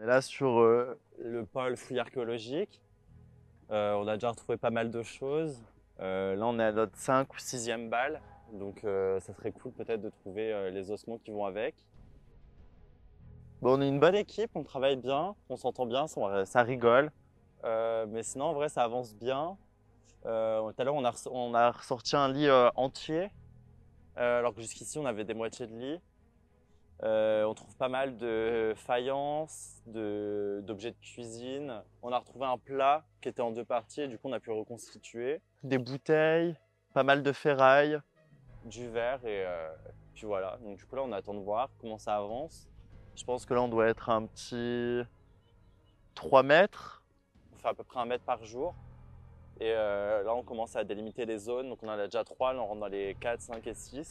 On est là sur le pôle fouille archéologique. On a déjà retrouvé pas mal de choses. Là, on est à notre 5 ou 6e balle. Donc, ça serait cool peut-être de trouver les ossements qui vont avec. Bon, on est une bonne équipe, on travaille bien, on s'entend bien, ça rigole. Mais sinon, en vrai, ça avance bien. Tout à l'heure, on a ressorti un lit entier, alors que jusqu'ici, on avait des moitiés de lit. On trouve pas mal de faïences, d'objets de cuisine. On a retrouvé un plat qui était en 2 parties et du coup on a pu reconstituer. Des bouteilles, pas mal de ferraille, du verre et puis voilà. Donc du coup là on attend de voir comment ça avance. Je pense que là on doit être un petit 3 mètres. On fait à peu près 1 mètre par jour. Et là on commence à délimiter les zones. Donc on en a déjà 3, là on rentre dans les 4, 5 et 6.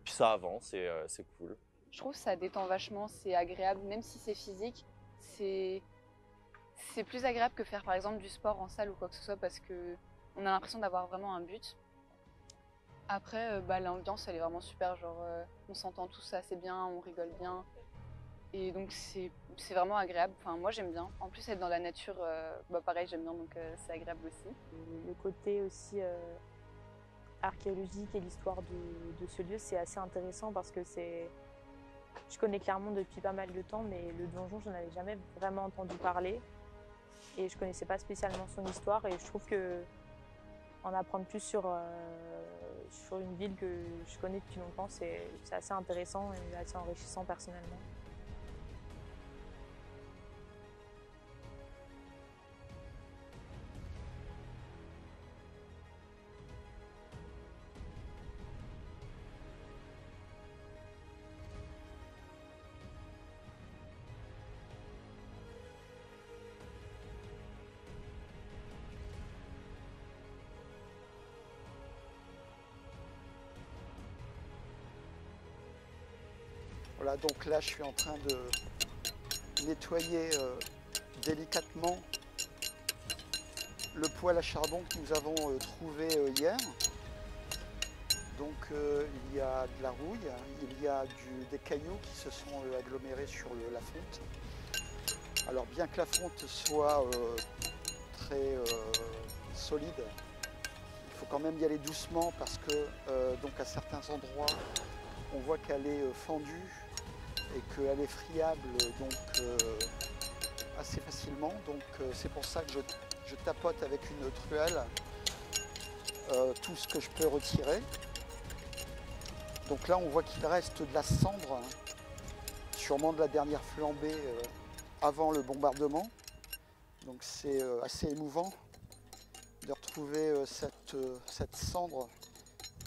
Puis ça avance et c'est cool. Je trouve que ça détend vachement, c'est agréable, même si c'est physique, c'est plus agréable que faire par exemple du sport en salle ou quoi que ce soit parce que on a l'impression d'avoir vraiment un but. Après, l'ambiance elle est vraiment super, genre on s'entend tous assez bien, on rigole bien. Et donc c'est vraiment agréable, enfin moi j'aime bien. En plus être dans la nature, pareil j'aime bien donc c'est agréable aussi. Le côté aussi archéologique et l'histoire de ce lieu, c'est assez intéressant parce que je connais Clermont depuis pas mal de temps, mais le donjon, je n'en avais jamais vraiment entendu parler et je connaissais pas spécialement son histoire et je trouve que en apprendre plus sur une ville que je connais depuis longtemps, c'est assez intéressant et assez enrichissant personnellement. Voilà, donc là je suis en train de nettoyer délicatement le poêle à charbon que nous avons trouvé hier. Donc il y a de la rouille, il y a des cailloux qui se sont agglomérés sur la fonte. Alors bien que la fonte soit très solide, il faut quand même y aller doucement parce que donc à certains endroits on voit qu'elle est fendue et qu'elle est friable donc assez facilement. Donc c'est pour ça que je tapote avec une truelle tout ce que je peux retirer. Donc là on voit qu'il reste de la cendre, sûrement de la dernière flambée avant le bombardement. Donc c'est assez émouvant de retrouver cette cendre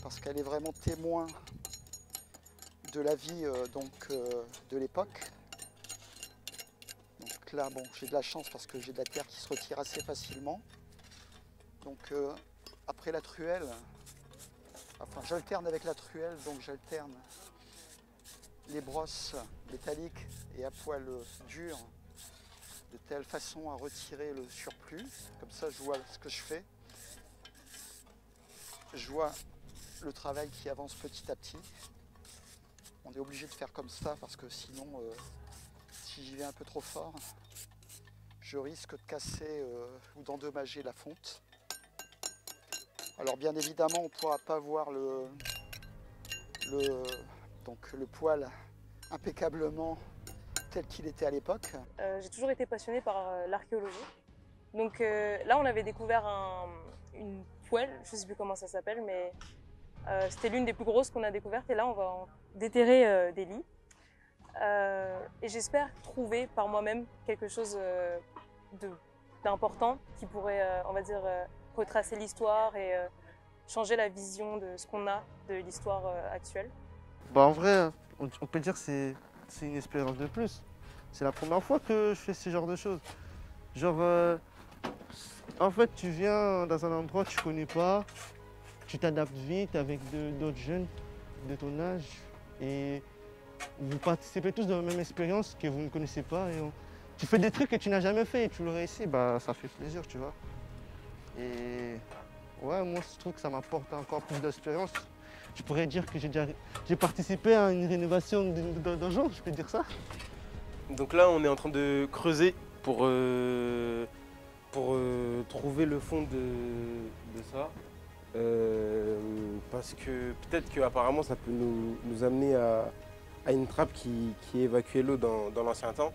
parce qu'elle est vraiment témoin de la vie de l'époque. Donc là, bon, j'ai de la chance parce que j'ai de la terre qui se retire assez facilement. Donc après la truelle, enfin j'alterne avec la truelle, donc j'alterne les brosses métalliques et à poil dur de telle façon à retirer le surplus. Comme ça, je vois ce que je fais. Je vois le travail qui avance petit à petit. On est obligé de faire comme ça parce que sinon, si j'y vais un peu trop fort, je risque de casser ou d'endommager la fonte. Alors bien évidemment, on ne pourra pas voir le poêle impeccablement tel qu'il était à l'époque. J'ai toujours été passionnée par l'archéologie. Donc là, on avait découvert une poêle, je ne sais plus comment ça s'appelle, mais c'était l'une des plus grosses qu'on a découvertes. Et là, on va en déterrer des lits. Et j'espère trouver par moi-même quelque chose d'important qui pourrait, on va dire, retracer l'histoire et changer la vision de ce qu'on a de l'histoire actuelle. Bah en vrai, on peut dire que c'est une expérience de plus. C'est la première fois que je fais ce genre de choses. Genre, en fait, tu viens dans un endroit que tu connais pas, tu t'adaptes vite avec d'autres jeunes de ton âge et vous participez tous dans la même expérience que vous ne connaissez pas. Et tu fais des trucs que tu n'as jamais fait et tu le réussis, bah ça fait plaisir, tu vois. Et ouais, moi je trouve que ça m'apporte encore plus d'expérience. Je pourrais dire que j'ai participé à une rénovation d'un jour, je peux dire ça. Donc là, on est en train de creuser pour trouver le fond de ça. Parce que peut-être qu'apparemment, ça peut nous amener à une trappe qui évacuait l'eau dans l'ancien temps.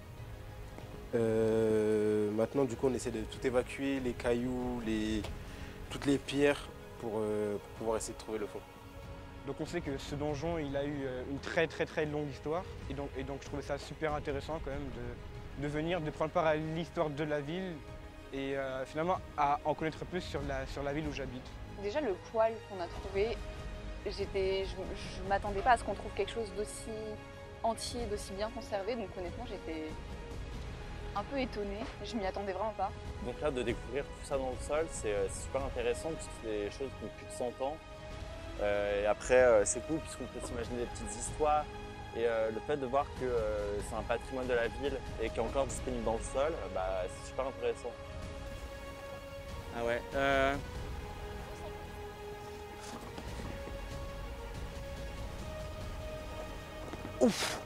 Maintenant, du coup, on essaie de tout évacuer, les cailloux, toutes les pierres pour pouvoir essayer de trouver le fond. Donc on sait que ce donjon, il a eu une très longue histoire. Et donc je trouvais ça super intéressant quand même de venir, de prendre part à l'histoire de la ville et finalement à en connaître plus sur la ville où j'habite. Déjà, le poêle qu'on a trouvé, je m'attendais pas à ce qu'on trouve quelque chose d'aussi entier, d'aussi bien conservé. Donc honnêtement, j'étais un peu étonnée. Je m'y attendais vraiment pas. Donc là, de découvrir tout ça dans le sol, c'est super intéressant puisque c'est des choses qui ont plus de 100 ans. Et après, c'est cool puisqu'on peut s'imaginer des petites histoires. Et le fait de voir que c'est un patrimoine de la ville et qui est encore disponible dans le sol, bah, c'est super intéressant. Ah ouais. Ouf.